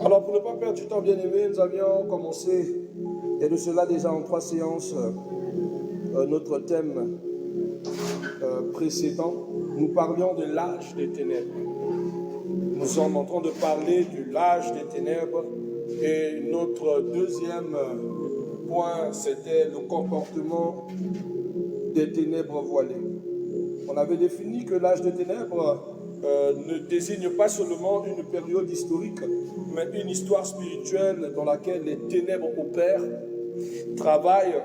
Alors, pour ne pas perdre du temps, bien aimé, nous avions commencé, et de cela déjà en 3 séances, notre thème précédent. Nous parlions de l'âge des ténèbres. Nous sommes en train de parler de l'âge des ténèbres, et notre deuxième point, c'était le comportement des ténèbres voilées. On avait défini que l'âge des ténèbres ne désigne pas seulement une période historique, mais une histoire spirituelle dans laquelle les ténèbres opèrent, travaillent,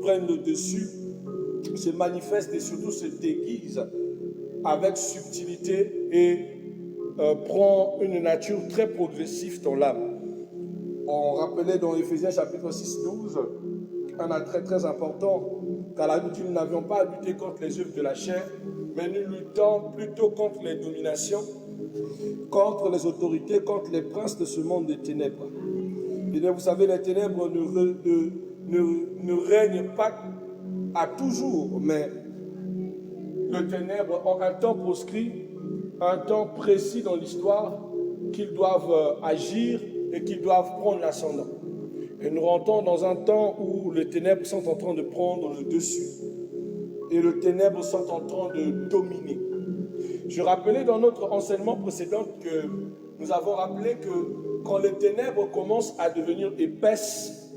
prennent le dessus, se manifestent et surtout se déguisent avec subtilité et prend une nature très progressive dans l'âme. On rappelait dans Éphésiens chapitre 6, 12, un attrait très important, car la lutte, nous n'avions pas à lutter contre les œuvres de la chair, mais nous luttons plutôt contre les dominations, contre les autorités, contre les princes de ce monde des ténèbres. Et bien, vous savez, les ténèbres ne règnent pas à toujours, mais les ténèbres ont un temps proscrit, un temps précis dans l'histoire qu'ils doivent agir et qu'ils doivent prendre l'ascendant. Et nous rentrons dans un temps où les ténèbres sont en train de prendre le dessus et les ténèbres sont en train de dominer. Je rappelais dans notre enseignement précédent que nous avons rappelé que quand les ténèbres commencent à devenir épaisses,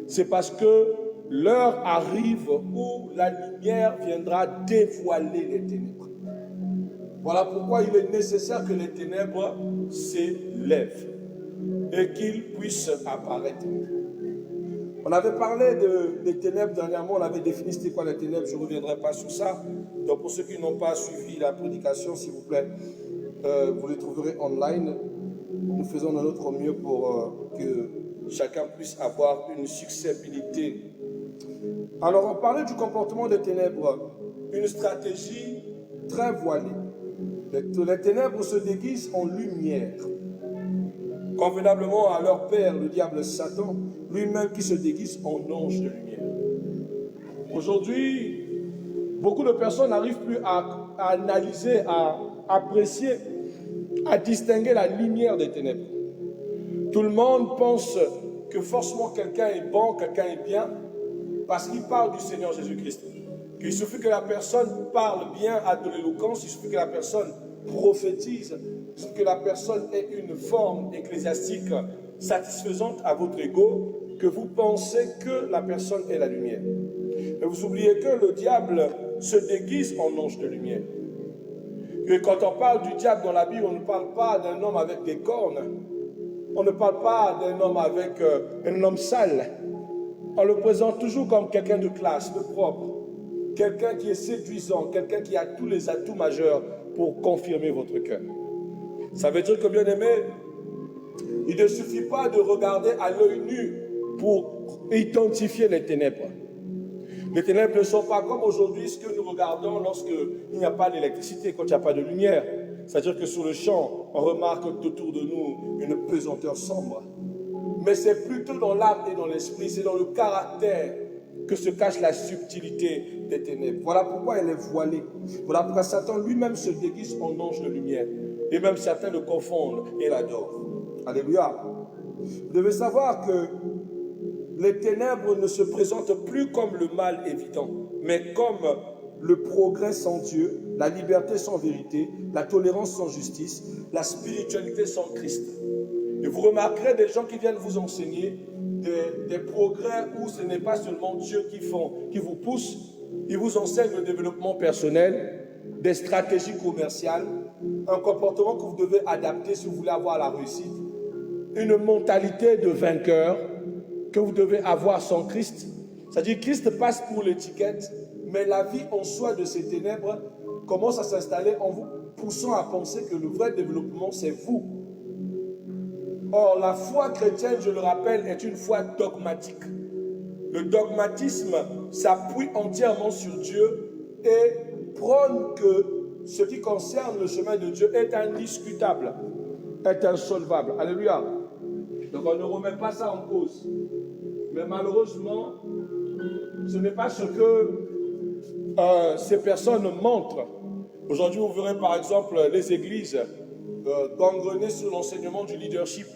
c'est parce que l'heure arrive où la lumière viendra dévoiler les ténèbres. Voilà pourquoi il est nécessaire que les ténèbres s'élèvent et qu'ils puissent apparaître. On avait parlé des ténèbres dernièrement, on avait défini c'était quoi les ténèbres, je ne reviendrai pas sur ça. Donc pour ceux qui n'ont pas suivi la prédication, s'il vous plaît, vous les trouverez online. Nous faisons de notre mieux pour que chacun puisse avoir une successibilité. Alors on parlait du comportement des ténèbres, une stratégie très voilée. Les ténèbres se déguisent en lumière. Convenablement à leur père, le diable Satan, lui-même qui se déguise en ange de lumière. Aujourd'hui, beaucoup de personnes n'arrivent plus à analyser, à apprécier, à distinguer la lumière des ténèbres. Tout le monde pense que forcément quelqu'un est bon, quelqu'un est bien, parce qu'il parle du Seigneur Jésus-Christ. Il suffit que la personne parle bien à de l'éloquence, il suffit que la personne prophétise, que la personne ait une forme ecclésiastique satisfaisante à votre ego, que vous pensez que la personne est la lumière. Mais vous oubliez que le diable se déguise en ange de lumière. Et quand on parle du diable dans la Bible, on ne parle pas d'un homme avec des cornes. On ne parle pas d'un homme avec un homme sale. On le présente toujours comme quelqu'un de classe, de propre. Quelqu'un qui est séduisant, quelqu'un qui a tous les atouts majeurs pour confirmer votre cœur. Ça veut dire que, bien aimé, il ne suffit pas de regarder à l'œil nu pour identifier les ténèbres. Les ténèbres ne sont pas comme aujourd'hui ce que nous regardons lorsqu'il n'y a pas d'électricité, quand il n'y a pas de lumière. C'est-à-dire que sur le champ, on remarque autour de nous une pesanteur sombre. Mais c'est plutôt dans l'âme et dans l'esprit, c'est dans le caractère que se cache la subtilité des ténèbres. Voilà pourquoi elle est voilée. Voilà pourquoi Satan lui-même se déguise en ange de lumière. Et même certains le confondent et l'adorent. Alléluia. Vous devez savoir que les ténèbres ne se présentent plus comme le mal évident, mais comme le progrès sans Dieu, la liberté sans vérité, la tolérance sans justice, la spiritualité sans Christ. Et vous remarquerez des gens qui viennent vous enseigner des progrès où ce n'est pas seulement Dieu qui vous pousse, il vous enseigne le développement personnel, des stratégies commerciales, un comportement que vous devez adapter si vous voulez avoir la réussite, une mentalité de vainqueur que vous devez avoir sans Christ. C'est-à-dire Christ passe pour l'étiquette, mais la vie en soi de ces ténèbres commence à s'installer en vous, poussant à penser que le vrai développement, c'est vous. Or, la foi chrétienne, je le rappelle, est une foi dogmatique. Le dogmatisme s'appuie entièrement sur Dieu et prône que ce qui concerne le chemin de Dieu est indiscutable, est insolvable. Alléluia. Donc on ne remet pas ça en cause. Mais malheureusement, ce n'est pas ce que ces personnes montrent. Aujourd'hui, vous verrez par exemple les églises gangrenées sur l'enseignement du leadership.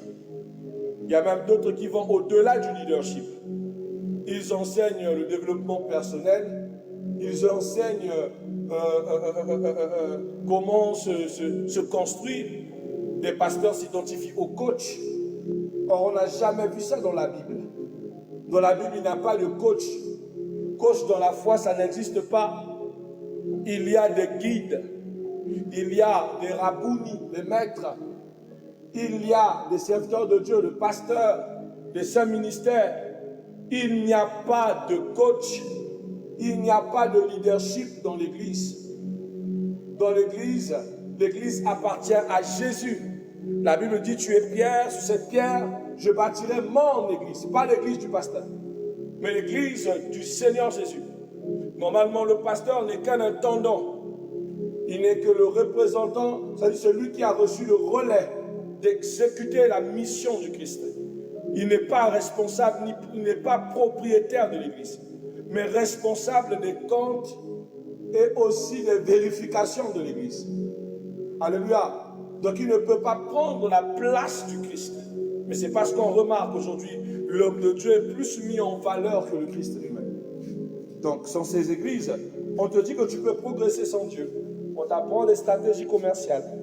Il y a même d'autres qui vont au-delà du leadership. Ils enseignent le développement personnel, ils enseignent comment se construire. Des pasteurs s'identifient aux coachs. Or, on n'a jamais vu ça dans la Bible. Dans la Bible, il n'y a pas de coach. Coach dans la foi, ça n'existe pas. Il y a des guides, il y a des rabbounis, des maîtres, il y a des serviteurs de Dieu, des pasteurs, des saints ministères. Il n'y a pas de coach, il n'y a pas de leadership dans l'Église. Dans l'Église, l'Église appartient à Jésus. La Bible dit, tu es pierre, sur cette pierre, je bâtirai mon Église. Pas l'Église du pasteur, mais l'Église du Seigneur Jésus. Normalement, le pasteur n'est qu'un intendant. Il n'est que le représentant, c'est-à-dire celui qui a reçu le relais d'exécuter la mission du Christ. Il n'est pas responsable, il n'est pas propriétaire de l'Église, mais responsable des comptes et aussi des vérifications de l'Église. Alléluia. Donc il ne peut pas prendre la place du Christ. Mais c'est parce qu'on remarque aujourd'hui, l'homme de Dieu est plus mis en valeur que le Christ lui-même. Donc sans ces églises, on te dit que tu peux progresser sans Dieu. On t'apprend des stratégies commerciales.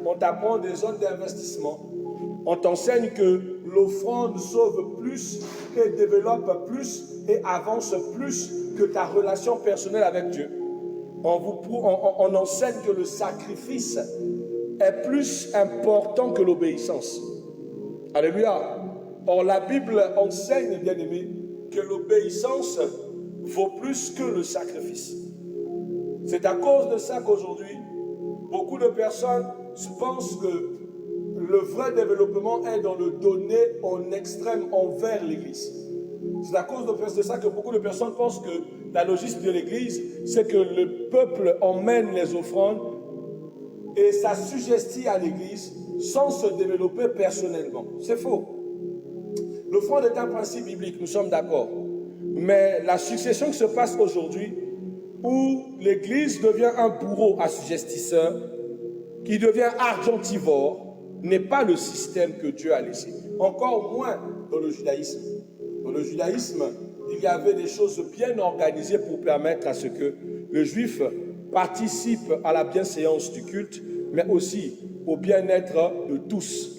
On t'apprend des zones d'investissement. On t'enseigne que l'offrande sauve plus et développe plus et avance plus que ta relation personnelle avec Dieu. On enseigne que le sacrifice est plus important que l'obéissance. Alléluia. Or, la Bible enseigne, bien aimé, que l'obéissance vaut plus que le sacrifice. C'est à cause de ça qu'aujourd'hui, beaucoup de personnes pensent que le vrai développement est dans le donner en extrême envers l'Église. C'est à cause de ça que beaucoup de personnes pensent que la logique de l'Église, c'est que le peuple emmène les offrandes et s'assujettit à l'Église sans se développer personnellement. C'est faux. L'offrande est un principe biblique, nous sommes d'accord. Mais la succession qui se passe aujourd'hui, où l'Église devient un bourreau assujettisseur, qui devient argentivore, n'est pas le système que Dieu a laissé. Encore moins dans le judaïsme. Dans le judaïsme, il y avait des choses bien organisées pour permettre à ce que le juif participe à la bienséance du culte, mais aussi au bien-être de tous.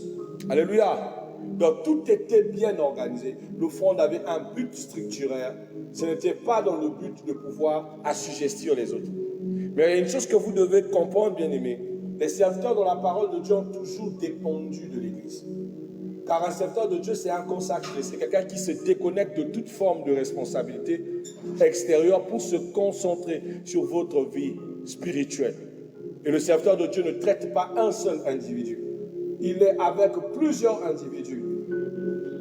Alléluia. Donc tout était bien organisé. L'offrande avait un but structurel. Ce n'était pas dans le but de pouvoir assujettir les autres. Mais il y a une chose que vous devez comprendre, bien aimés. Les serviteurs dans la parole de Dieu ont toujours dépendu de l'Église. Car un serviteur de Dieu, c'est un consacré. C'est quelqu'un qui se déconnecte de toute forme de responsabilité extérieure pour se concentrer sur votre vie spirituelle. Et le serviteur de Dieu ne traite pas un seul individu. Il est avec plusieurs individus.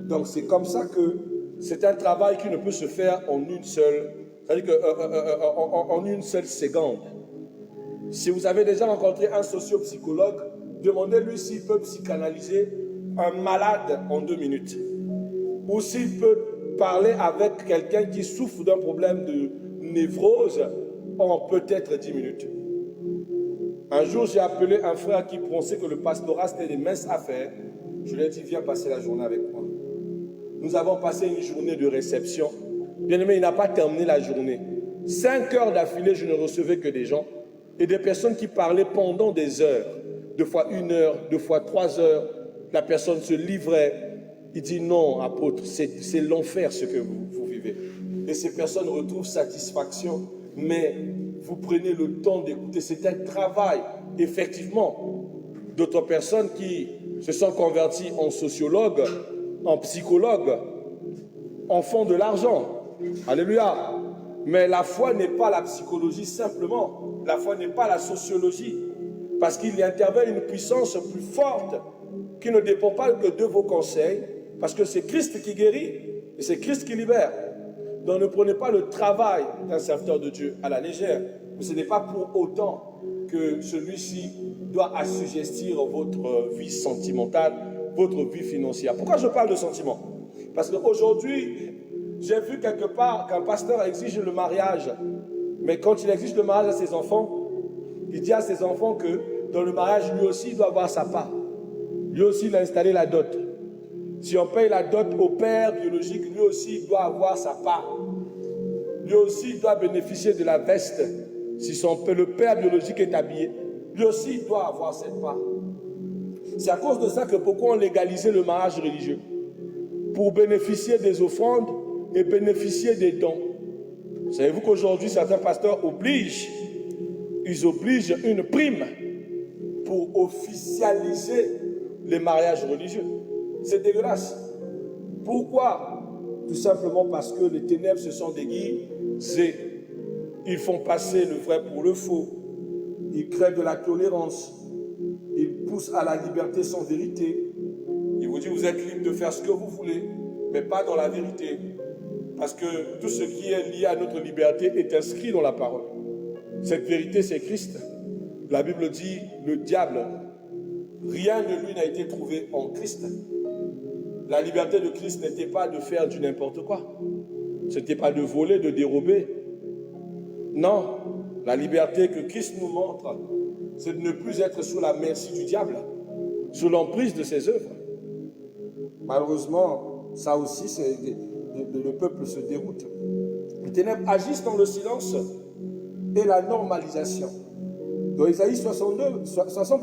Donc c'est comme ça que c'est un travail qui ne peut se faire en une seule, c'est-à-dire en une seule seconde. Si vous avez déjà rencontré un sociopsychologue, demandez-lui s'il peut psychanalyser un malade en 2 minutes. Ou s'il peut parler avec quelqu'un qui souffre d'un problème de névrose en peut-être 10 minutes. Un jour, j'ai appelé un frère qui pensait que le pastorat c'était des minces affaires. Je lui ai dit, viens passer la journée avec moi. Nous avons passé une journée de réception. Bien aimé, il n'a pas terminé la journée. 5 heures d'affilée, je ne recevais que des gens et des personnes qui parlaient pendant des heures. 2 fois 1 heure, 2 fois 3 heures. La personne se livrait. Il dit non, apôtre, c'est l'enfer ce que vous vivez. Et ces personnes retrouvent satisfaction, mais vous prenez le temps d'écouter. C'est un travail, effectivement. D'autres personnes qui se sont converties en sociologues, en psychologues, en font de l'argent. Alléluia. Mais la foi n'est pas la psychologie simplement. La foi n'est pas la sociologie. Parce qu'il y intervient une puissance plus forte qui ne dépend pas que de vos conseils. Parce que c'est Christ qui guérit et c'est Christ qui libère. Donc ne prenez pas le travail d'un serviteur de Dieu à la légère. Mais ce n'est pas pour autant que celui-ci doit assujettir votre vie sentimentale, votre vie financière. Pourquoi je parle de sentiments? Parce qu'aujourd'hui, j'ai vu quelque part qu'un pasteur exige le mariage. Mais quand il exige le mariage à ses enfants, il dit à ses enfants que dans le mariage, lui aussi, il doit avoir sa part. Lui aussi, il a installé la dot. Si on paye la dot au père biologique, lui aussi il doit avoir sa part. Lui aussi il doit bénéficier de la veste. Si le père biologique est habillé, lui aussi il doit avoir cette part. C'est à cause de ça que beaucoup ont légalisé le mariage religieux, pour bénéficier des offrandes et bénéficier des dons. Savez-vous qu'aujourd'hui certains pasteurs obligent une prime pour officialiser les mariages religieux. C'est dégueulasse. Pourquoi? Tout simplement parce que les ténèbres se sont déguisées. Ils font passer le vrai pour le faux. Ils créent de la tolérance. Ils poussent à la liberté sans vérité. Ils vous disent vous êtes libre de faire ce que vous voulez, mais pas dans la vérité. Parce que tout ce qui est lié à notre liberté est inscrit dans la parole. Cette vérité, c'est Christ. La Bible dit, le diable, rien de lui n'a été trouvé en Christ. La liberté de Christ n'était pas de faire du n'importe quoi. Ce n'était pas de voler, de dérober. Non, la liberté que Christ nous montre, c'est de ne plus être sous la merci du diable, sous l'emprise de ses œuvres. Malheureusement, ça aussi, le peuple se déroute. Les ténèbres agissent dans le silence et la normalisation. Dans Isaïe 60,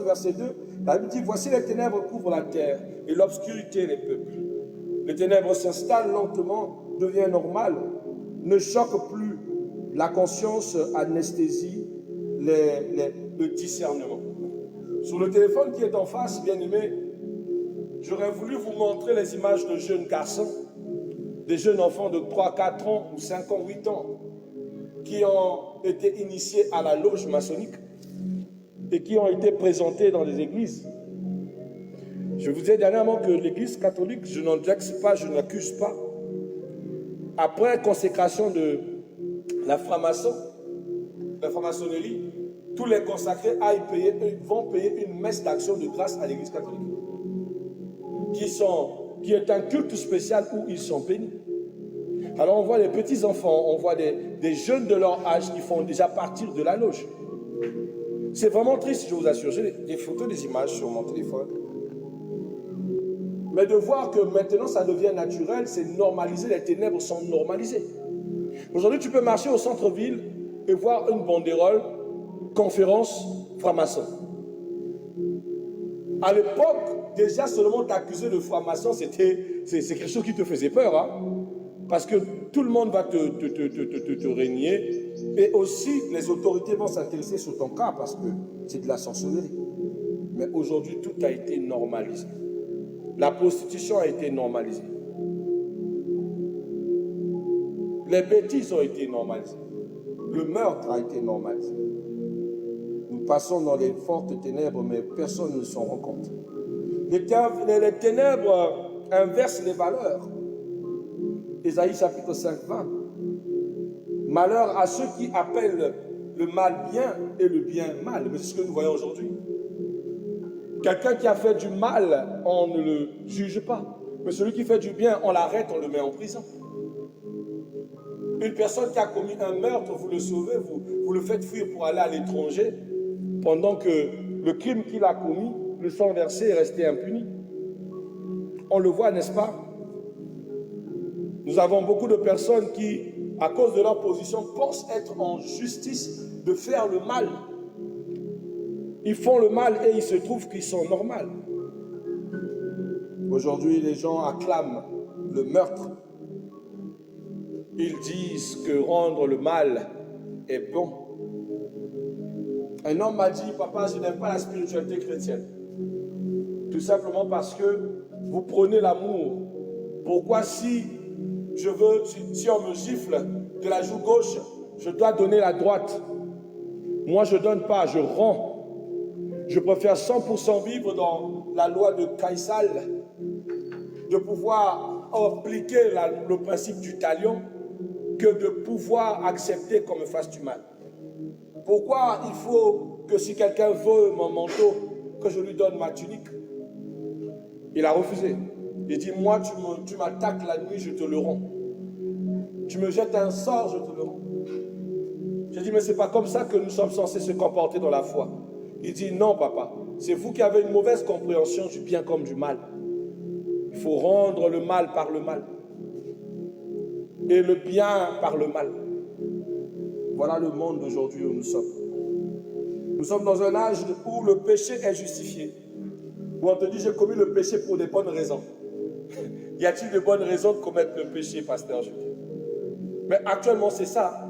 verset 2, la Bible dit, voici les ténèbres couvrent la terre et l'obscurité les peuples. Les ténèbres s'installent lentement, devient normal, ne choque plus. La conscience anesthésie le discernement. Sur le téléphone qui est en face, bien aimé, j'aurais voulu vous montrer les images de jeunes garçons, des jeunes enfants de 3, 4 ans ou 5 ans, 8 ans, qui ont été initiés à la loge maçonnique et qui ont été présentés dans les églises. Je vous ai dernièrement que l'église catholique, je n'objecte pas, je n'accuse pas. Après consécration de la franc-maçonnerie, tous les consacrés vont payer une messe d'action de grâce à l'église catholique, qui est un culte spécial où ils sont bénis. Alors on voit les petits-enfants, on voit des jeunes de leur âge qui font déjà partir de la loge. C'est vraiment triste, je vous assure. J'ai des photos, des images sur mon téléphone. Mais de voir que maintenant ça devient naturel, c'est normalisé, les ténèbres sont normalisées. Aujourd'hui, tu peux marcher au centre-ville et voir une banderole, conférence franc-maçon. À l'époque, déjà seulement t'accuser de franc-maçon, c'est quelque chose qui te faisait peur, hein? Parce que tout le monde va te régner. Et aussi, les autorités vont s'intéresser sur ton cas parce que c'est de la sorcellerie. Mais aujourd'hui, tout a été normalisé. La prostitution a été normalisée. Les bêtises ont été normalisées. Le meurtre a été normalisé. Nous passons dans les fortes ténèbres, mais personne ne s'en rend compte. Les ténèbres inversent les valeurs. Ésaïe chapitre 5, 20. Malheur à ceux qui appellent le mal bien et le bien mal. Mais c'est ce que nous voyons aujourd'hui. Quelqu'un qui a fait du mal, on ne le juge pas. Mais celui qui fait du bien, on l'arrête, on le met en prison. Une personne qui a commis un meurtre, vous le sauvez, vous le faites fuir pour aller à l'étranger, pendant que le crime qu'il a commis, le sang versé, est resté impuni. On le voit, n'est-ce pas? Nous avons beaucoup de personnes qui, à cause de leur position, pensent être en justice de faire le mal. Ils font le mal et il se trouve qu'ils sont normaux. Aujourd'hui, les gens acclament le meurtre. Ils disent que rendre le mal est bon. Un homme m'a dit, papa, je n'aime pas la spiritualité chrétienne. Tout simplement parce que vous prenez l'amour. Pourquoi si on me gifle de la joue gauche, je dois donner la droite? Moi, je ne donne pas, je rends. Je préfère 100% vivre dans la loi de Caïsal, de pouvoir appliquer le principe du talion, que de pouvoir accepter qu'on me fasse du mal. Pourquoi il faut que si quelqu'un veut mon manteau, que je lui donne ma tunique? Il a refusé. Il dit, moi, tu m'attaques la nuit, je te le rends. Tu me jettes un sort, je te le rends. J'ai dit, mais c'est pas comme ça que nous sommes censés se comporter dans la foi. Il dit, non, papa, c'est vous qui avez une mauvaise compréhension du bien comme du mal. Il faut rendre le mal par le mal et le bien par le mal. Voilà le monde d'aujourd'hui où nous sommes. Nous sommes dans un âge où le péché est justifié. Où on te dit, j'ai commis le péché pour des bonnes raisons. Y a-t-il de bonnes raisons de commettre le péché, pasteur Jules? Mais actuellement, c'est ça.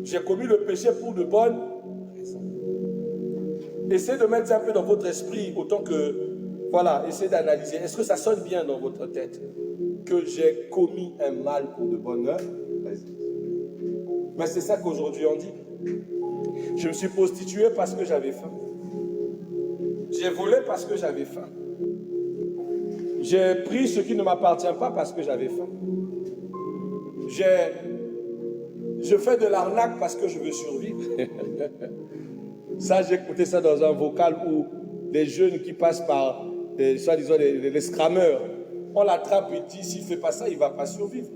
J'ai commis le péché pour de bonnes raisons. Essayez de mettre ça un peu dans votre esprit, autant que, voilà, essayez d'analyser. Est-ce que ça sonne bien dans votre tête que j'ai commis un mal pour de bonnes raisons? Mais c'est ça qu'aujourd'hui on dit. Je me suis prostitué parce que j'avais faim. J'ai volé parce que j'avais faim. J'ai pris ce qui ne m'appartient pas parce que j'avais faim. Je fais de l'arnaque parce que je veux survivre. Ça, j'ai écouté ça dans un vocal où les jeunes qui passent par, soi-disant, les scrammeurs, on l'attrape et dit, s'il ne fait pas ça, il ne va pas survivre.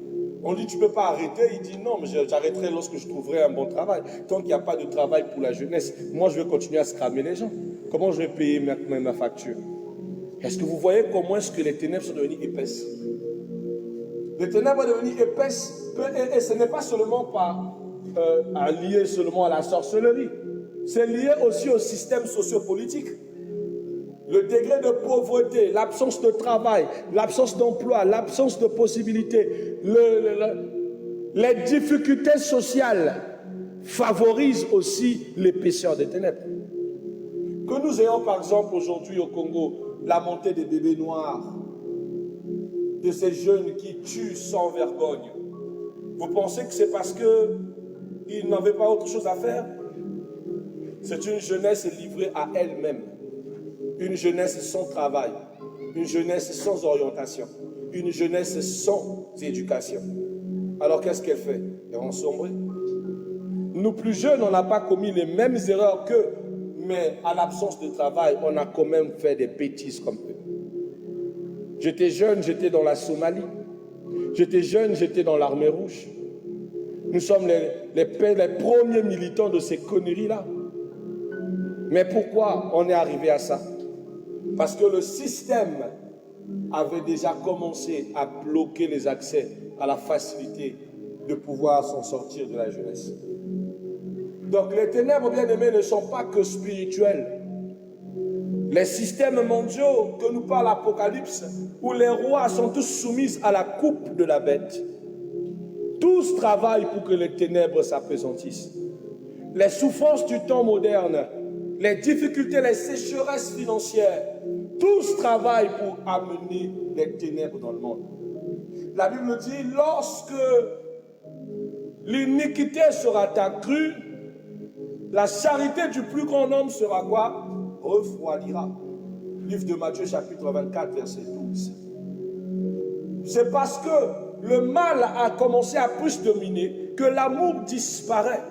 On dit, tu ne peux pas arrêter. Il dit, non, mais j'arrêterai lorsque je trouverai un bon travail. Tant qu'il n'y a pas de travail pour la jeunesse, moi, je vais continuer à scrammer les gens. Comment je vais payer ma facture? Est-ce que vous voyez comment est-ce que les ténèbres sont devenues épaisses? Les ténèbres sont devenues épaisses, et ce n'est pas seulement lié seulement à la sorcellerie. C'est lié aussi au système sociopolitique. Le degré de pauvreté, l'absence de travail, l'absence d'emploi, l'absence de possibilités, les difficultés sociales favorisent aussi l'épaisseur des ténèbres. Que nous ayons par exemple aujourd'hui au Congo la montée des bébés noirs, de ces jeunes qui tuent sans vergogne, vous pensez que c'est parce qu'ils n'avaient pas autre chose à faire? C'est une jeunesse livrée à elle-même. Une jeunesse sans travail, une jeunesse sans orientation, une jeunesse sans éducation. Alors qu'est-ce qu'elle fait? Elle va sombrer. Nous plus jeunes, on n'a pas commis les mêmes erreurs qu'eux, mais à l'absence de travail, on a quand même fait des bêtises comme eux. J'étais jeune, j'étais dans la Somalie. J'étais jeune, j'étais dans l'armée rouge. Nous sommes les premiers militants de ces conneries-là. Mais pourquoi on est arrivé à ça? Parce que le système avait déjà commencé à bloquer les accès à la facilité de pouvoir s'en sortir de la jeunesse. Donc les ténèbres, bien aimés, ne sont pas que spirituelles. Les systèmes mondiaux que nous parle l'Apocalypse, où les rois sont tous soumis à la coupe de la bête, tous travaillent pour que les ténèbres s'appesantissent. Les souffrances du temps moderne, les difficultés, les sécheresses financières, tous travaillent pour amener les ténèbres dans le monde. La Bible dit, lorsque l'iniquité sera accrue, la charité du plus grand nombre sera quoi? Refroidira. Livre de Matthieu chapitre 24, verset 12. C'est parce que le mal a commencé à plus dominer que l'amour disparaît.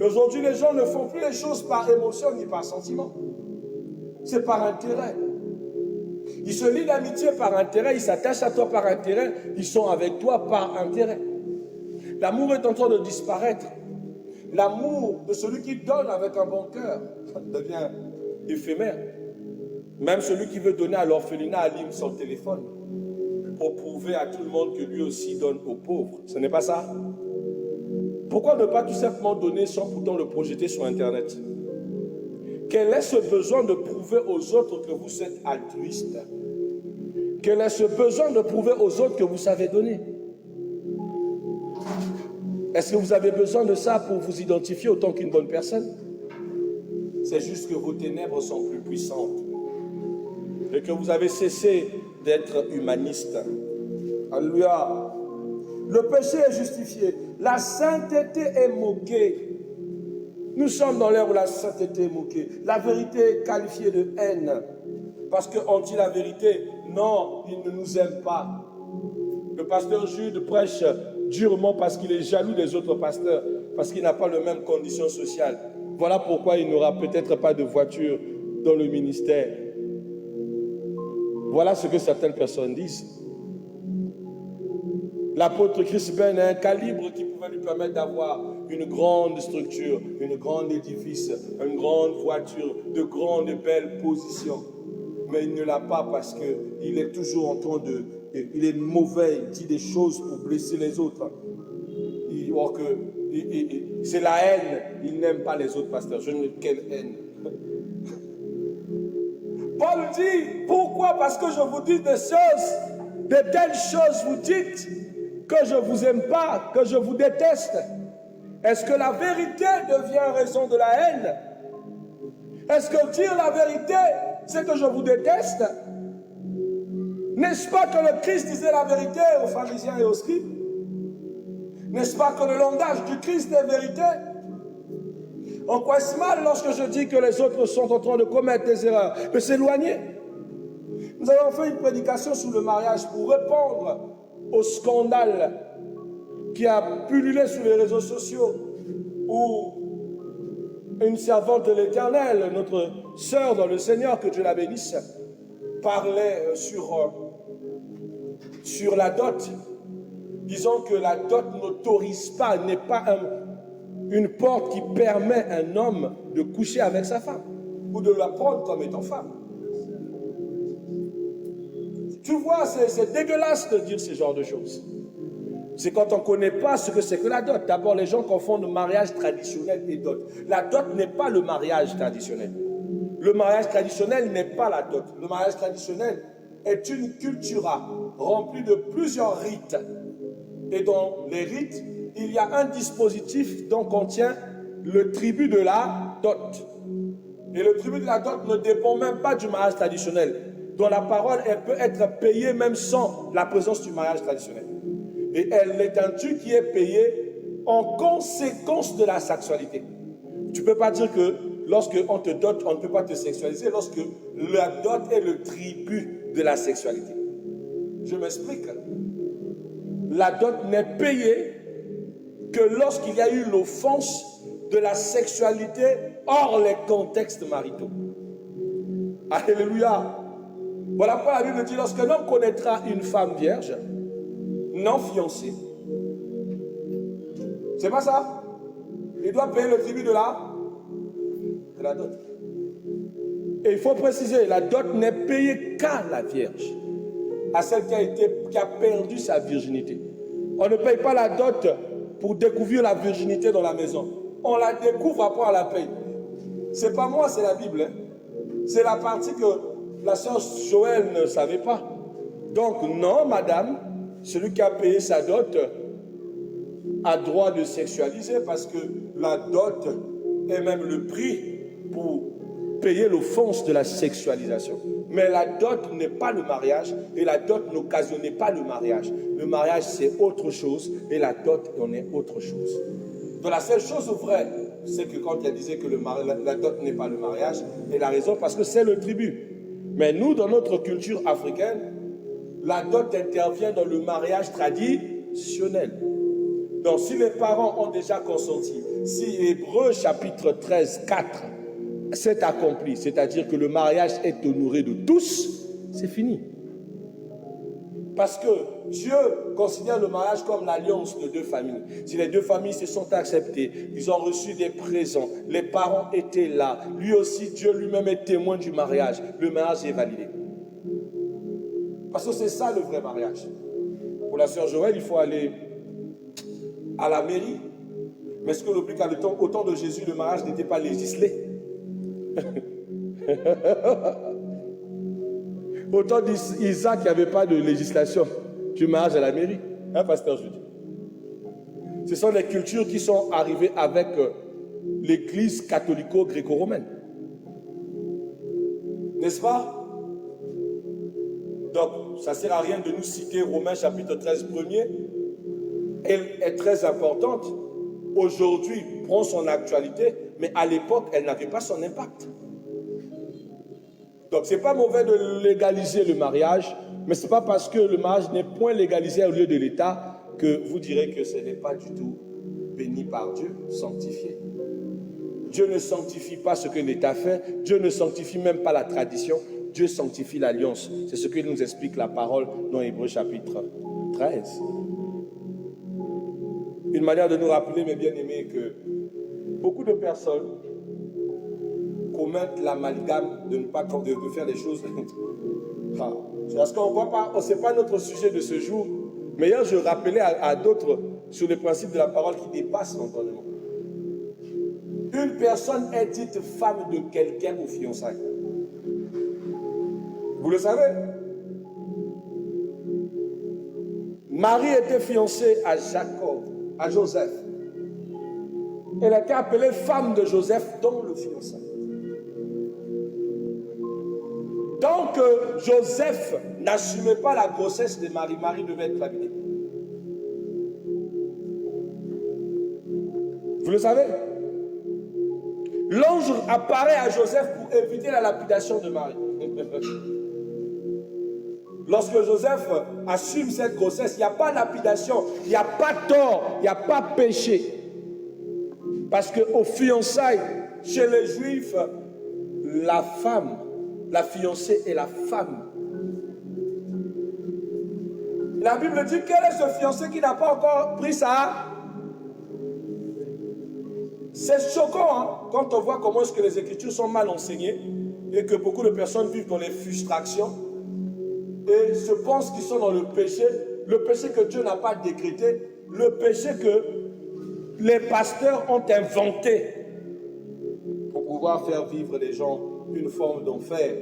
Aujourd'hui, les gens ne font plus les choses par émotion ni par sentiment. C'est par intérêt. Ils se lient d'amitié par intérêt, ils s'attachent à toi par intérêt, ils sont avec toi par intérêt. L'amour est en train de disparaître. L'amour de celui qui donne avec un bon cœur devient éphémère. Même celui qui veut donner à l'orphelinat allume son téléphone pour prouver à tout le monde que lui aussi donne aux pauvres. Ce n'est pas ça? Pourquoi ne pas tout simplement donner sans pourtant le projeter sur Internet? Quel est ce besoin de prouver aux autres que vous êtes altruiste? Quel est ce besoin de prouver aux autres que vous savez donner? Est-ce que vous avez besoin de ça pour vous identifier autant qu'une bonne personne? C'est juste que vos ténèbres sont plus puissantes et que vous avez cessé d'être humaniste. Alléluia. Le péché est justifié. La sainteté est moquée. Nous sommes dans l'ère où la sainteté est moquée. La vérité est qualifiée de haine. Parce qu'on dit la vérité. Non, il ne nous aime pas. Le pasteur Jude prêche durement parce qu'il est jaloux des autres pasteurs, parce qu'il n'a pas les mêmes conditions sociales. Voilà pourquoi il n'aura peut-être pas de voiture dans le ministère. Voilà ce que certaines personnes disent. L'apôtre Chris Ben a un calibre qui pouvait lui permettre d'avoir une grande structure, un grand édifice, une grande voiture, de grandes et belles positions. mais il ne l'a pas parce qu'il est toujours en train de... Il est mauvais, il dit des choses pour blesser les autres. C'est la haine, il n'aime pas les autres pasteurs. Quelle haine. Paul dit, pourquoi? Parce que je vous dis des choses, de telles choses vous dites que je ne vous aime pas, que je vous déteste. Est-ce que la vérité devient raison de la haine? Est-ce que dire la vérité, c'est que je vous déteste? N'est-ce pas que le Christ disait la vérité aux pharisiens et aux scribes? N'est-ce pas que le langage du Christ est vérité? En quoi est-ce mal lorsque je dis que les autres sont en train de commettre des erreurs, de s'éloigner? Nous avons fait une prédication sur le mariage pour répondre au scandale qui a pullulé sur les réseaux sociaux où une servante de l'Éternel, notre sœur dans le Seigneur, que Dieu la bénisse, parlait sur la dot, disant que la dot n'autorise pas, n'est pas une porte qui permet à un homme de coucher avec sa femme ou de la prendre comme étant femme. Tu vois, c'est dégueulasse de dire ce genre de choses. C'est quand on ne connaît pas ce que c'est que la dot. D'abord, les gens confondent mariage traditionnel et dot. La dot n'est pas le mariage traditionnel. Le mariage traditionnel n'est pas la dot. Le mariage traditionnel est une cultura remplie de plusieurs rites. Et dans les rites, il y a un dispositif dont contient le tribut de la dot. Et le tribut de la dot ne dépend même pas du mariage traditionnel, dont la parole, elle peut être payée même sans la présence du mariage traditionnel. Et elle est un dû qui est payé en conséquence de la sexualité. Tu ne peux pas dire que lorsque on te dote, on ne peut pas te sexualiser, lorsque la dot est le tribut de la sexualité. Je m'explique. La dot n'est payée que lorsqu'il y a eu l'offense de la sexualité hors les contextes maritaux. Alléluia. Voilà pourquoi la Bible dit, lorsque l'homme connaîtra une femme vierge, non fiancée. C'est pas ça? Il doit payer le tribut de la dot. Et il faut préciser, la dot n'est payée qu'à la vierge, à celle qui a perdu sa virginité. On ne paye pas la dot pour découvrir la virginité dans la maison. On la découvre après on la paye. C'est pas moi, c'est la Bible. Hein. C'est la partie que la sœur Joël ne savait pas. Donc non, madame, celui qui a payé sa dot a droit de sexualiser parce que la dot est même le prix pour payer l'offense de la sexualisation. Mais la dot n'est pas le mariage et la dot n'occasionnait pas le mariage. Le mariage, c'est autre chose et la dot en est autre chose. Donc la seule chose vraie, c'est que quand elle disait que la dot n'est pas le mariage, elle a raison parce que c'est le tribut. Mais nous, dans notre culture africaine, la dot intervient dans le mariage traditionnel. Donc si les parents ont déjà consenti, si Hébreux chapitre 13, 4, c'est accompli, c'est-à-dire que le mariage est honoré de tous, c'est fini. Parce que Dieu considère le mariage comme l'alliance de deux familles. Si les deux familles se sont acceptées, ils ont reçu des présents, les parents étaient là, lui aussi, Dieu lui-même est témoin du mariage, le mariage est validé. Parce que c'est ça le vrai mariage. Pour la sœur Joël, il faut aller à la mairie. Mais ce que l'oublie qu'à au temps de Jésus, le mariage n'était pas législé. Au temps d'Isaac, il n'y avait pas de législation du mariage à la mairie. Hein, pasteur Judy? Ce sont les cultures qui sont arrivées avec l'église catholico-gréco-romaine. N'est-ce pas? Donc, ça ne sert à rien de nous citer Romains chapitre 13, 1er. Elle est très importante. Aujourd'hui, prend son actualité, mais à l'époque, elle n'avait pas son impact. Donc, ce n'est pas mauvais de légaliser le mariage, mais ce n'est pas parce que le mariage n'est point légalisé au lieu de l'État que vous direz que ce n'est pas du tout béni par Dieu, sanctifié. Dieu ne sanctifie pas ce que l'État fait, Dieu ne sanctifie même pas la tradition, Dieu sanctifie l'alliance. C'est ce que nous explique la parole dans Hébreux chapitre 13. Une manière de nous rappeler, mes bien-aimés, que beaucoup de personnes commettre l'amalgame, de ne pas de faire les choses. Parce qu'on ne voit pas, ce n'est pas notre sujet de ce jour. Mais hier, je rappelais à d'autres sur le principe de la parole qui dépasse l'entendement. Une personne est dite femme de quelqu'un au fiançailles. Vous le savez? Marie était fiancée à Jacob, à Joseph. Elle était appelée femme de Joseph dans le fiançailles. Tant que Joseph n'assumait pas la grossesse de Marie, Marie devait être lapidée. Vous le savez? L'ange apparaît à Joseph pour éviter la lapidation de Marie. Lorsque Joseph assume cette grossesse, il n'y a pas de lapidation, il n'y a pas tort, il n'y a pas péché. Parce qu'au fiançailles, chez les Juifs, la femme, la fiancée est la femme. La Bible dit, quel est ce fiancé qui n'a pas encore pris ça? C'est choquant hein, quand on voit comment est-ce que les Écritures sont mal enseignées et que beaucoup de personnes vivent dans les frustrations et se pensent qu'ils sont dans le péché que Dieu n'a pas décrété, le péché que les pasteurs ont inventé pour pouvoir faire vivre les gens une forme d'enfer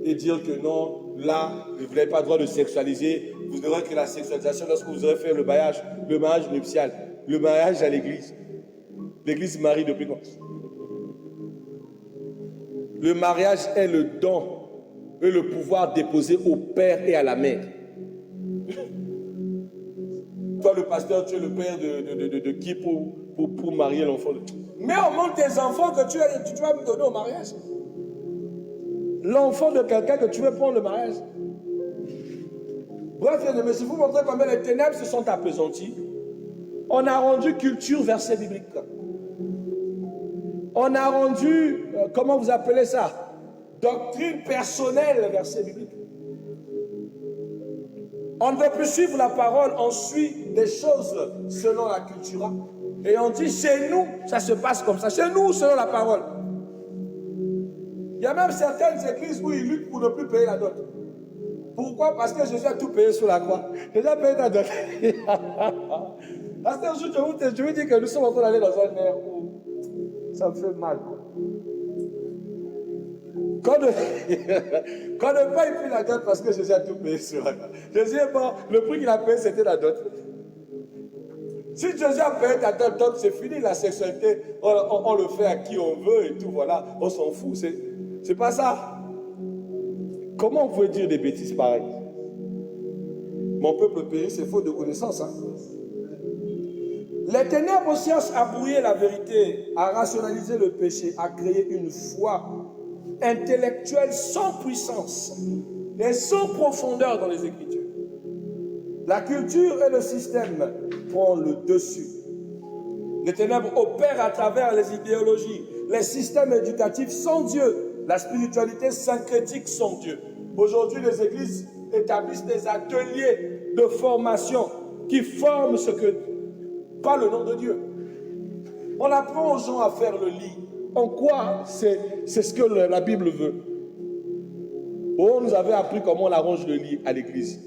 et dire que non, là, vous n'avez pas le droit de sexualiser, vous n'aurez que la sexualisation lorsque vous aurez fait le mariage nuptial, le mariage à l'église. L'église marie depuis quand? Le mariage est le don et le pouvoir déposé au père et à la mère. Toi, le pasteur, tu es le père de qui pour marier l'enfant? Mais au monde tes enfants que tu vas me donner au mariage. L'enfant de quelqu'un que tu veux prendre le mariage. Bref, mais si vous montrez combien les ténèbres se sont appesanties, on a rendu culture verset biblique. On a rendu, comment vous appelez ça? Doctrine personnelle verset biblique. On ne veut plus suivre la parole, on suit des choses selon la culture. Et on dit, chez nous, ça se passe comme ça. Chez nous, selon la parole. Il y a même certaines églises où ils luttent pour ne plus payer la dot. Pourquoi? Parce que Jésus a tout payé sur la croix. Jésus a payé ta dot. Parce qu'un jour, je vous dis que nous sommes en train d'aller dans un air où ça me fait mal. Qu'on ne paye plus la dot parce que Jésus a tout payé sur la croix. Jésus est mort, le prix qu'il a payé, c'était la dot. Si Jésus a payé ta dot, donc c'est fini la sexualité. On le fait à qui on veut et tout, voilà. On s'en fout, c'est pas ça. Comment vous pouvez dire des bêtises pareilles? Mon peuple périt, c'est faute de connaissance. Hein? Les ténèbres aux sciences a brouillé la vérité, a rationalisé le péché, a créé une foi intellectuelle sans puissance et sans profondeur dans les Écritures. La culture et le système prennent le dessus. Les ténèbres opèrent à travers les idéologies, les systèmes éducatifs sans Dieu, la spiritualité syncrétique sans Dieu. Aujourd'hui, les églises établissent des ateliers de formation qui forment ce que, pas le nom de Dieu. On apprend aux gens à faire le lit. En quoi c'est ce que la Bible veut? On nous avait appris comment on arrange le lit à l'église.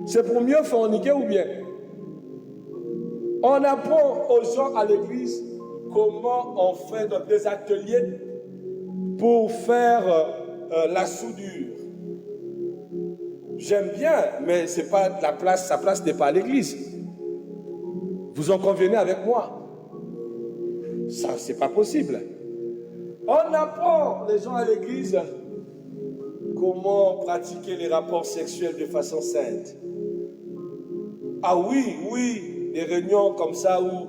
C'est pour mieux forniquer ou bien? On apprend aux gens à l'église comment on fait des ateliers pour faire la soudure. J'aime bien, mais c'est pas la place, sa place n'est pas à l'église. Vous en convenez avec moi? Ça, c'est pas possible. On apprend les gens à l'église comment pratiquer les rapports sexuels de façon sainte. Ah oui, des réunions comme ça où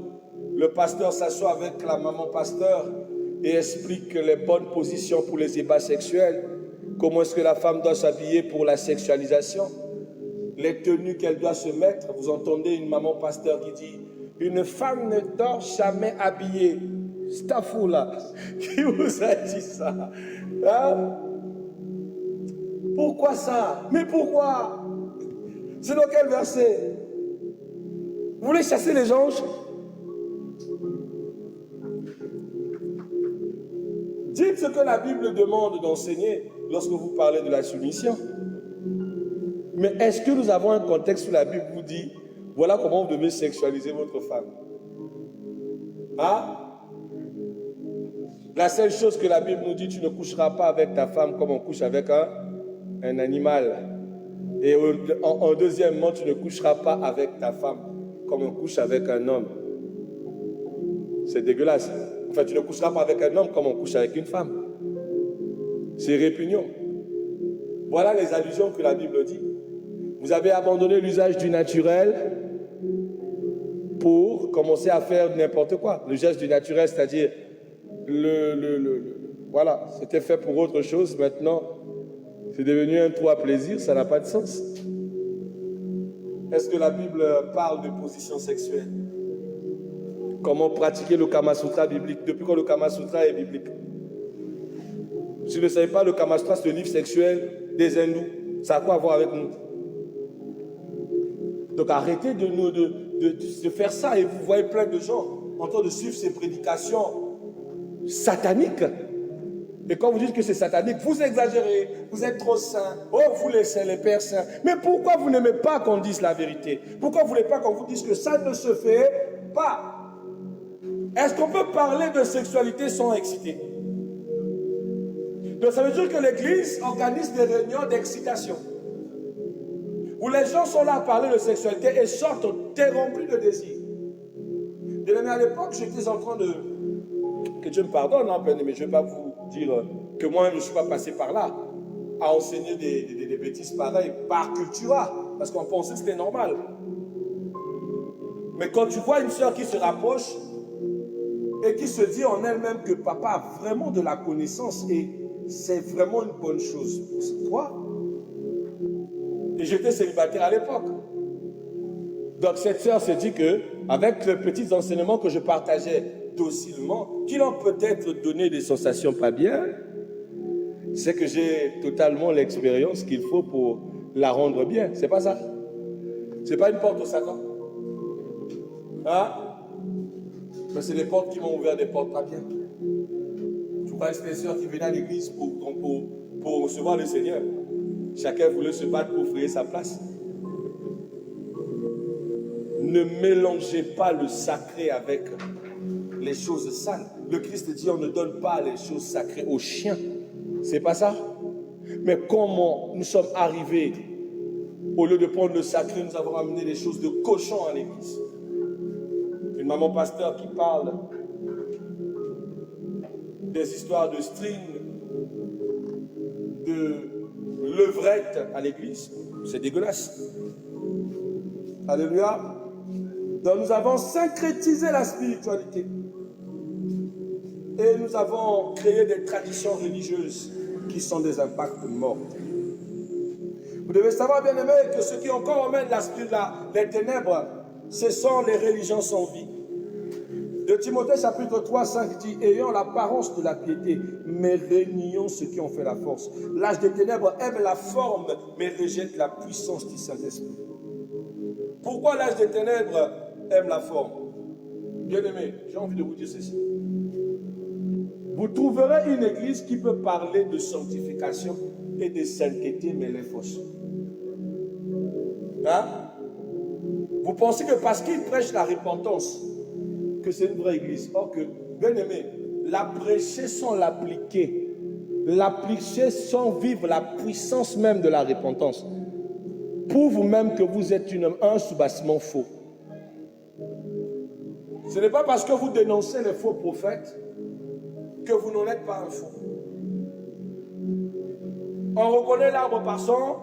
le pasteur s'assoit avec la maman pasteur et explique les bonnes positions pour les ébats sexuels. Comment est-ce que la femme doit s'habiller pour la sexualisation? Les tenues qu'elle doit se mettre. Vous entendez une maman pasteur qui dit « Une femme ne dort jamais habillée. » C'est à fou là. Qui vous a dit ça? Hein? Pourquoi ça? Mais pourquoi? C'est dans quel verset? Vous voulez chasser les anges? dites ce que la Bible demande d'enseigner lorsque vous parlez de la soumission. Mais est-ce que nous avons un contexte où la Bible vous dit, voilà comment vous devez sexualiser votre femme? Hein? La seule chose que la Bible nous dit, tu ne coucheras pas avec ta femme comme on couche avec un animal. Et en deuxièmement, tu ne coucheras pas avec ta femme comme on couche avec un homme. C'est dégueulasse. Enfin, tu ne coucheras pas avec un homme comme on couche avec une femme. C'est répugnant. Voilà les allusions que la Bible dit. Vous avez abandonné l'usage du naturel pour commencer à faire n'importe quoi. L'usage du naturel, c'est-à-dire voilà, c'était fait pour autre chose. Maintenant, c'est devenu un trou à plaisir, ça n'a pas de sens. Est-ce que la Bible parle de position sexuelle? Comment pratiquer le Kama Sutra biblique? Depuis quand le Kama Sutra est biblique? Si vous ne savez pas, le Kama Sutra, c'est le livre sexuel des hindous. Ça a quoi à voir avec nous? Donc arrêtez de faire ça. Et vous voyez plein de gens en train de suivre ces prédications sataniques. Et quand vous dites que c'est satanique, vous exagérez, vous êtes trop saints. Oh, vous laissez les pères saints. Mais pourquoi vous n'aimez pas qu'on dise la vérité? Pourquoi vous ne voulez pas qu'on vous dise que ça ne se fait pas? Est-ce qu'on peut parler de sexualité sans exciter? Donc ça veut dire que l'Église organise des réunions d'excitation, où les gens sont là à parler de sexualité et sortent interrompus de désir. Mais à l'époque, j'étais en train de... Que Dieu me pardonne, hein, mais je ne vais pas vous dire que moi-même je ne suis pas passé par là, à enseigner des bêtises pareilles, par cultura, parce qu'on pensait que c'était normal. Mais quand tu vois une sœur qui se rapproche et qui se dit en elle-même que papa a vraiment de la connaissance et c'est vraiment une bonne chose pour toi. Et j'étais célibataire à l'époque. Donc cette sœur se dit que, avec les petits enseignements que je partageais docilement, qui l'ont peut-être donné des sensations pas bien, c'est que j'ai totalement l'expérience qu'il faut pour la rendre bien. C'est pas ça? C'est pas une porte au Satan? Hein? Mais c'est les portes qui m'ont ouvert des portes pas bien. Je crois que c'était des sœurs qui venaient à l'église pour recevoir le Seigneur. Chacun voulait se battre pour frayer sa place. Ne mélangez pas le sacré avec les choses sales. Le Christ dit on ne donne pas les choses sacrées aux chiens. C'est pas ça? Mais comment nous sommes arrivés, au lieu de prendre le sacré, nous avons amené les choses de cochon à l'église. Une maman pasteur qui parle des histoires de string, de levrette à l'église. C'est dégueulasse. Alléluia. Donc nous avons syncrétisé la spiritualité. Et nous avons créé des traditions religieuses qui sont des impacts morts. Vous devez savoir, bien aimé, que ceux qui encore emmènent les ténèbres, ce sont les religions sans vie. De Timothée chapitre 3, 5 dit, ayant l'apparence de la piété, mais réunions ceux qui ont fait la force. L'âge des ténèbres aime la forme, mais rejette la puissance du Saint-Esprit. Pourquoi l'âge des ténèbres aime la forme? Bien aimé, j'ai envie de vous dire ceci. Vous trouverez une église qui peut parler de sanctification et de sainteté, mais elle est fausse. Hein? Vous pensez que parce qu'ils prêchent la repentance, que c'est une vraie église. Or que, bien aimé, la prêcher sans l'appliquer, l'appliquer sans vivre la puissance même de la repentance, prouve même que vous êtes un soubassement faux. Ce n'est pas parce que vous dénoncez les faux prophètes que vous n'en êtes pas un faux. On reconnaît l'arbre par son.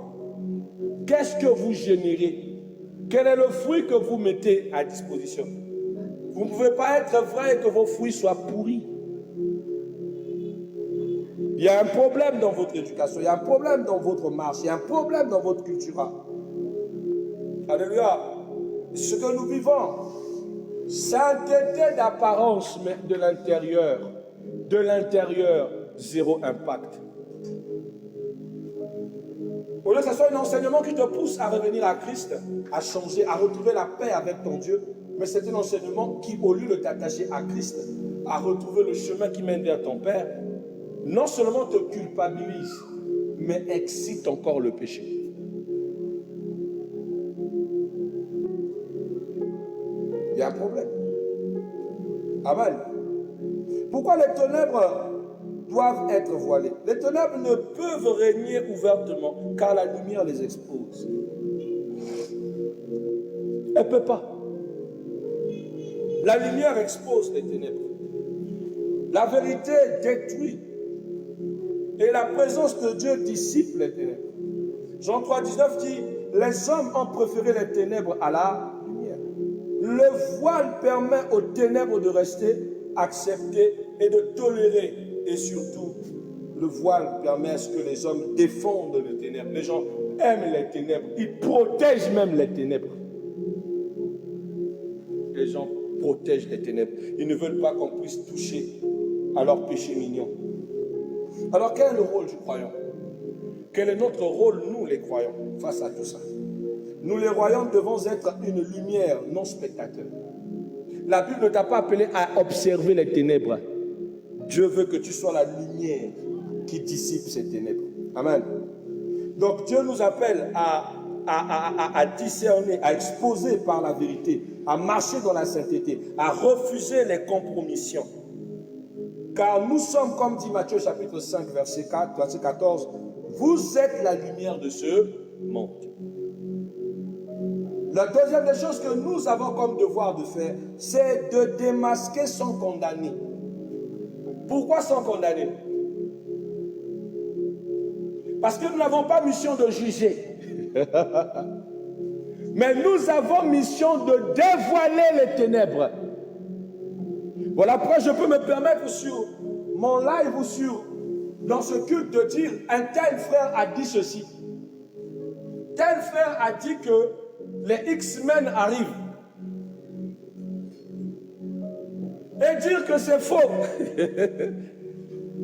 Qu'est-ce que vous générez? Quel est le fruit que vous mettez à disposition? Vous ne pouvez pas être vrai et que vos fruits soient pourris. Il y a un problème dans votre éducation, il y a un problème dans votre marche, il y a un problème dans votre culture. Alléluia. Ce que nous vivons, sainteté d'apparence, mais de l'intérieur, zéro impact. Au lieu que ce soit un enseignement qui te pousse à revenir à Christ, à changer, à retrouver la paix avec ton Dieu, mais c'est un enseignement qui, au lieu de t'attacher à Christ, à retrouver le chemin qui mène vers ton Père, non seulement te culpabilise, mais excite encore le péché. Il y a un problème. Amen. Pourquoi les ténèbres doivent être voilées? Les ténèbres ne peuvent régner ouvertement, car la lumière les expose. Elle ne peut pas. La lumière expose les ténèbres. La vérité détruit. Et la présence de Dieu dissipe les ténèbres. Jean 3,19 dit, les hommes ont préféré les ténèbres à la lumière. Le voile permet aux ténèbres de rester acceptées et de tolérer. Et surtout, le voile permet à ce que les hommes défendent les ténèbres. Les gens aiment les ténèbres. Ils protègent même les ténèbres. Les gens protègent les ténèbres. Ils ne veulent pas qu'on puisse toucher à leur péché mignon. Alors quel est le rôle du croyant? Quel est notre rôle, nous les croyants, face à tout ça? Nous les croyants devons être une lumière, non spectateur. La Bible ne t'a pas appelé à observer les ténèbres. Dieu veut que tu sois la lumière qui dissipe ces ténèbres. Amen. Donc Dieu nous appelle à discerner, à exposer par la vérité, à marcher dans la sainteté, à refuser les compromissions. Car nous sommes, comme dit Matthieu chapitre 5, verset 4, verset 14, vous êtes la lumière de ce monde. La deuxième des choses que nous avons comme devoir de faire, c'est de démasquer sans condamner. Pourquoi sans condamner? Parce que nous n'avons pas mission de juger. Mais nous avons mission de dévoiler les ténèbres. Voilà pourquoi je peux me permettre sur mon live ou dans ce culte de dire un tel frère a dit ceci. Tel frère a dit que les X-Men arrivent. Et dire que c'est faux.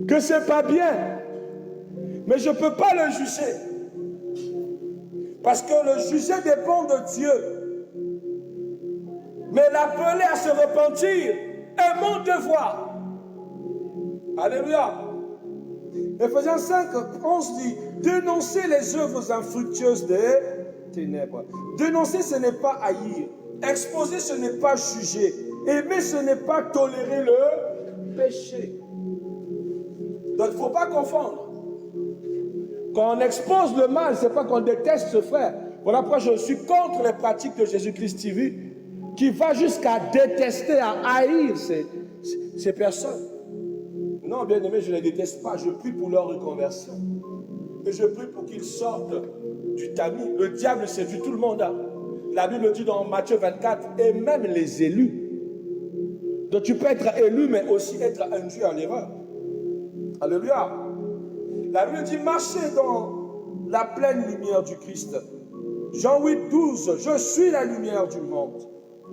Que c'est pas bien. Mais je ne peux pas le juger. Parce que le juger dépend de Dieu. Mais l'appeler à se repentir est mon devoir. Alléluia. Ephésiens 5, 11 dit, dénoncer les œuvres infructueuses des ténèbres. Dénoncer, ce n'est pas haïr. Exposer, ce n'est pas juger. Aimer, ce n'est pas tolérer le péché. Donc, il ne faut pas confondre. Quand on expose le mal, ce n'est pas qu'on déteste ce frère. Voilà pourquoi je suis contre les pratiques de Jésus-Christ TV, qui va jusqu'à détester, à haïr ces personnes. Non, bien aimé, je ne les déteste pas. Je prie pour leur reconversion. Et je prie pour qu'ils sortent du tamis. Le diable séduit tout le monde. Hein. La Bible dit dans Matthieu 24, et même les élus. Donc tu peux être élu, mais aussi être induit en erreur. Alléluia. La Bible dit, marchez dans la pleine lumière du Christ. Jean 8, 12, je suis la lumière du monde.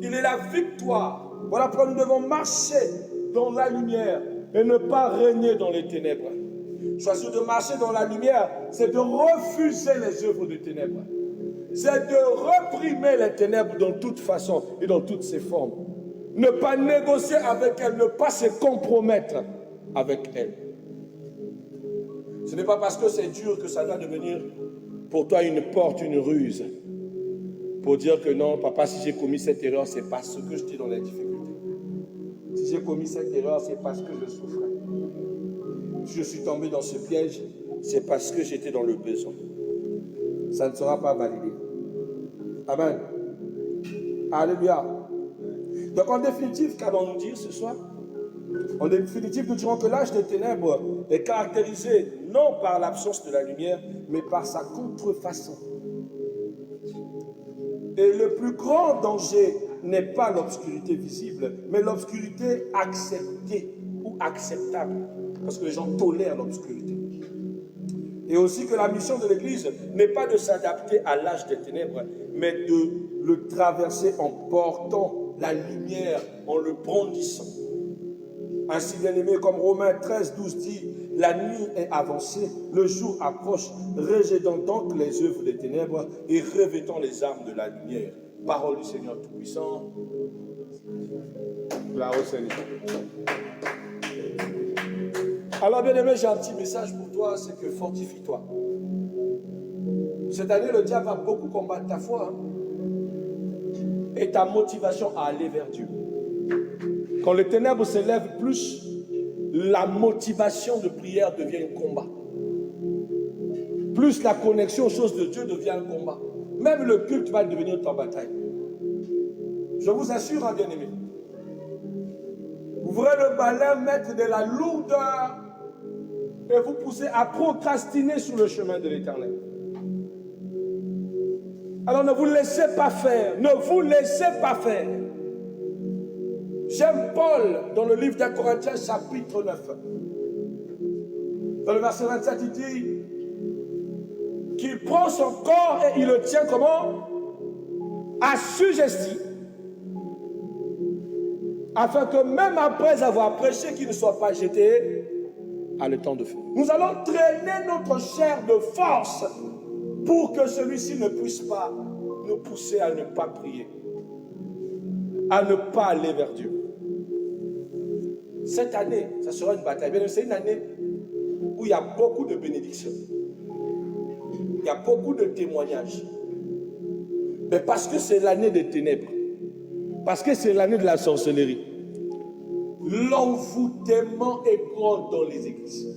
Il est la victoire. Voilà pourquoi nous devons marcher dans la lumière et ne pas régner dans les ténèbres. Choisir de marcher dans la lumière, c'est de refuser les œuvres des ténèbres. C'est de réprimer les ténèbres dans toute façon et dans toutes ses formes. Ne pas négocier avec elles, ne pas se compromettre avec elles. Ce n'est pas parce que c'est dur que ça doit devenir pour toi une porte, une ruse. Pour dire que non, papa, si j'ai commis cette erreur, c'est parce que j'étais dans la difficulté. Si j'ai commis cette erreur, c'est parce que je souffrais. Si je suis tombé dans ce piège, c'est parce que j'étais dans le besoin. Ça ne sera pas validé. Amen. Alléluia. Donc en définitive, qu'allons-nous dire ce soir? En définitive, nous dirons que l'âge des ténèbres est caractérisé non par l'absence de la lumière, mais par sa contrefaçon. Et le plus grand danger n'est pas l'obscurité visible, mais l'obscurité acceptée ou acceptable. Parce que les gens tolèrent l'obscurité. Et aussi que la mission de l'Église n'est pas de s'adapter à l'âge des ténèbres, mais de le traverser en portant la lumière, en le brandissant. Ainsi, bien aimé, comme Romains 13, 12 dit, la nuit est avancée, le jour approche, rejetant donc les œuvres des ténèbres et revêtant les armes de la lumière. Parole du Seigneur Tout-Puissant. Gloire au Seigneur. Alors, bien aimé, j'ai un petit message pour toi, c'est que fortifie-toi. Cette année, le diable va beaucoup combattre ta foi et ta motivation à aller vers Dieu. Quand les ténèbres s'élèvent plus, la motivation de prière devient un combat. Plus la connexion aux choses de Dieu devient un combat. Même le culte va devenir ta bataille. Je vous assure, hein, bien-aimé. Vous verrez le malin mettre de la lourdeur et vous poussez à procrastiner sur le chemin de l'Éternel. Alors ne vous laissez pas faire. Ne vous laissez pas faire. J'aime Paul dans le livre d'A Corinthiens chapitre 9. Dans le verset 27, il dit qu'il prend son corps et il le tient comment? Assujetti. Afin que même après avoir prêché, qu'il ne soit pas jeté à le temps de feu. Nous allons traîner notre chair de force pour que celui-ci ne puisse pas nous pousser à ne pas prier, à ne pas aller vers Dieu. Cette année, ça sera une bataille. C'est une année où il y a beaucoup de bénédictions. Il y a beaucoup de témoignages. Mais parce que c'est l'année des ténèbres, parce que c'est l'année de la sorcellerie, l'envoûtement est grand dans les églises.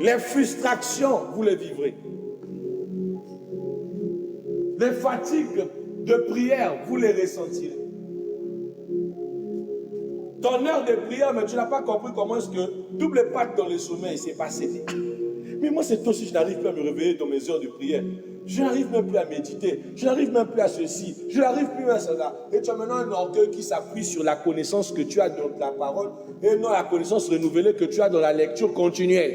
Les frustrations, vous les vivrez. Les fatigues de prière, vous les ressentirez. Ton heure de prière, mais tu n'as pas compris comment est-ce que double patte dans le sommeil s'est passé. Mais moi, c'est aussi, je n'arrive plus à me réveiller dans mes heures de prière. Je n'arrive même plus à méditer. Je n'arrive même plus à ceci. Je n'arrive plus à cela. Et tu as maintenant un orgueil qui s'appuie sur la connaissance que tu as dans la parole et non la connaissance renouvelée que tu as dans la lecture continuelle.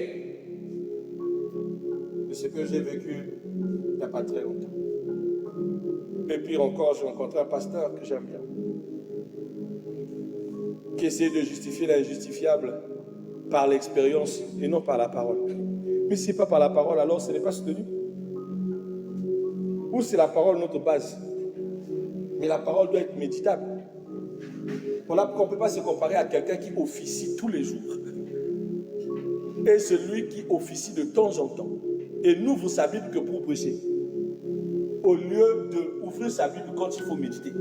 C'est ce que j'ai vécu il n'y a pas très longtemps. Et pire encore, j'ai rencontré un pasteur que j'aime bien, qui essaie de justifier l'injustifiable par l'expérience et non par la parole. Mais si ce n'est pas par la parole, alors ce n'est pas soutenu. Ou c'est la parole notre base. Mais la parole doit être méditable. On ne peut pas se comparer à quelqu'un qui officie tous les jours. Et celui qui officie de temps en temps et n'ouvre sa Bible que pour prêcher. Au lieu d'ouvrir sa Bible quand il faut méditer.